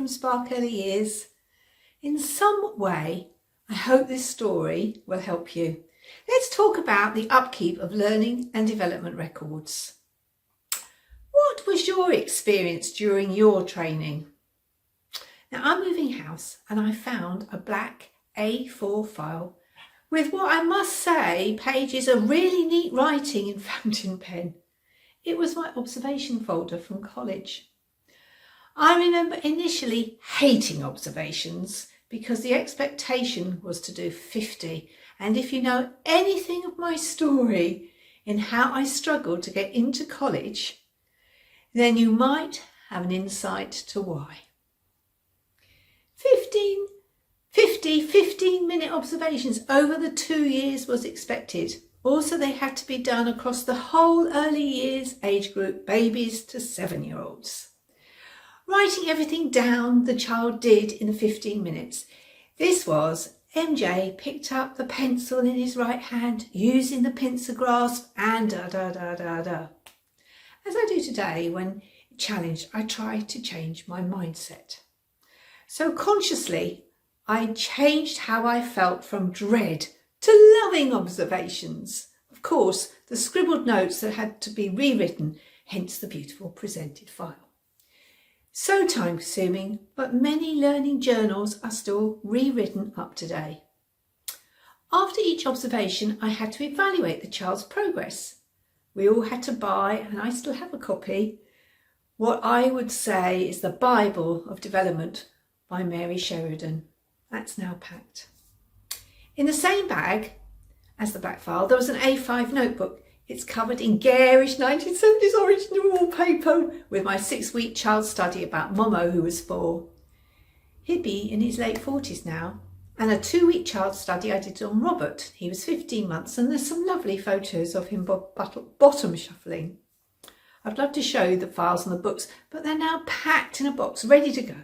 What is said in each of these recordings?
from Spark Early Years. In some way, I hope this story will help you. Let's talk about the upkeep of learning and development records. What was your experience during your training? Now, I'm moving house and I found a black A4 file with what I must say pages of really neat writing in fountain pen. It was my observation folder from college. I remember initially hating observations because the expectation was to do 50. And if you know anything of my story in how I struggled to get into college, then you might have an insight to why. 15-minute observations over the 2 years was expected. Also, they had to be done across the whole early years age group, babies to 7-year-olds. Writing everything down the child did in the 15 minutes. This was MJ picked up the pencil in his right hand, using the pincer grasp and da-da-da-da-da. As I do today, when challenged, I try to change my mindset. So consciously, I changed how I felt from dread to loving observations. Of course, the scribbled notes that had to be rewritten, hence the beautiful presented file. So time consuming, but many learning journals are still rewritten up to date. After each observation, I had to evaluate the child's progress. We all had to buy, and I still have a copy, what I would say is the Bible of Development by Mary Sheridan. That's now packed. In the same bag as the black file, there was an A5 notebook. It's covered in garish 1970s original wallpaper with my 6-week child study about Momo, who was 4. He'd be in his late 40s now. And a 2-week child study I did on Robert. He was 15 months and there's some lovely photos of him bottom shuffling. I'd love to show you the files and the books, but they're now packed in a box, ready to go.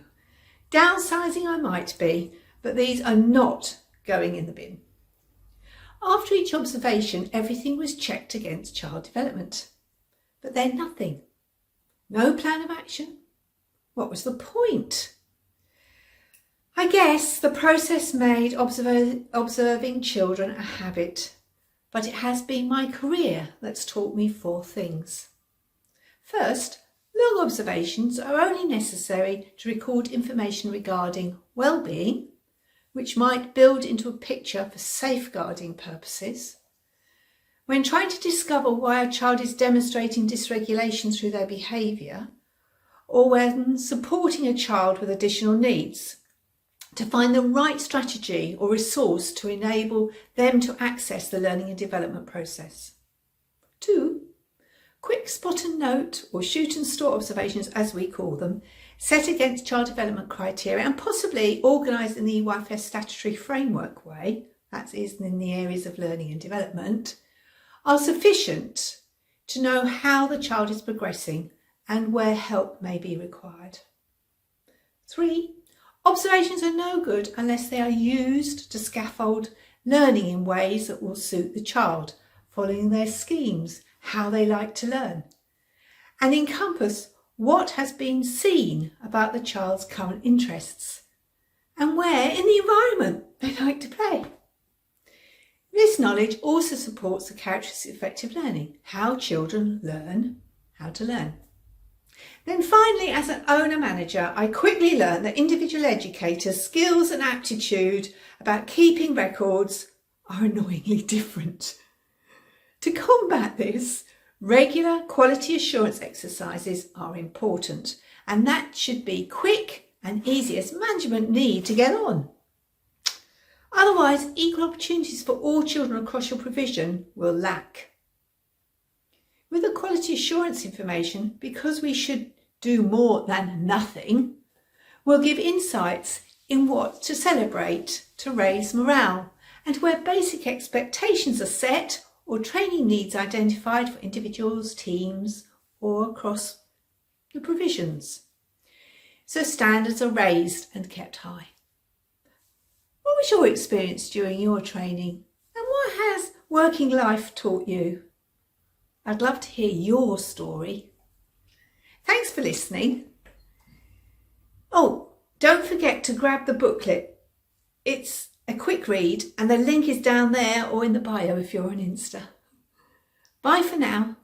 Downsizing I might be, but these are not going in the bin. After each observation, everything was checked against child development. But then nothing. No plan of action. What was the point? I guess the process made observing children a habit, but it has been my career that's taught me 4 things. First, long observations are only necessary to record information regarding well-being, which might build into a picture for safeguarding purposes. When trying to discover why a child is demonstrating dysregulation through their behaviour, or when supporting a child with additional needs, to find the right strategy or resource to enable them to access the learning and development process. 2, quick spot and note or shoot and store observations, as we call them, set against child development criteria and possibly organised in the EYFS statutory framework way, that is in the areas of learning and development, are sufficient to know how the child is progressing and where help may be required. 3, observations are no good unless they are used to scaffold learning in ways that will suit the child, following their schemes, how they like to learn, and encompass what has been seen about the child's current interests and where in the environment they like to play. This knowledge also supports the characteristics of effective learning, how children learn how to learn. Then finally, as an owner-manager, I quickly learned that individual educators' skills and aptitude about keeping records are annoyingly different. To combat this, regular quality assurance exercises are important, and that should be quick and easy as management need to get on. Otherwise, equal opportunities for all children across your provision will lack. With the quality assurance information, because we should do more than nothing, we'll give insights in what to celebrate to raise morale, and where basic expectations are set or training needs identified for individuals, teams, or across the provisions. So standards are raised and kept high. What was your experience during your training, and what has working life taught you? I'd love to hear your story. Thanks for listening. Oh, Don't forget to grab the booklet. It's a quick read and the link is down there or in the bio if you're on Insta. Bye for now.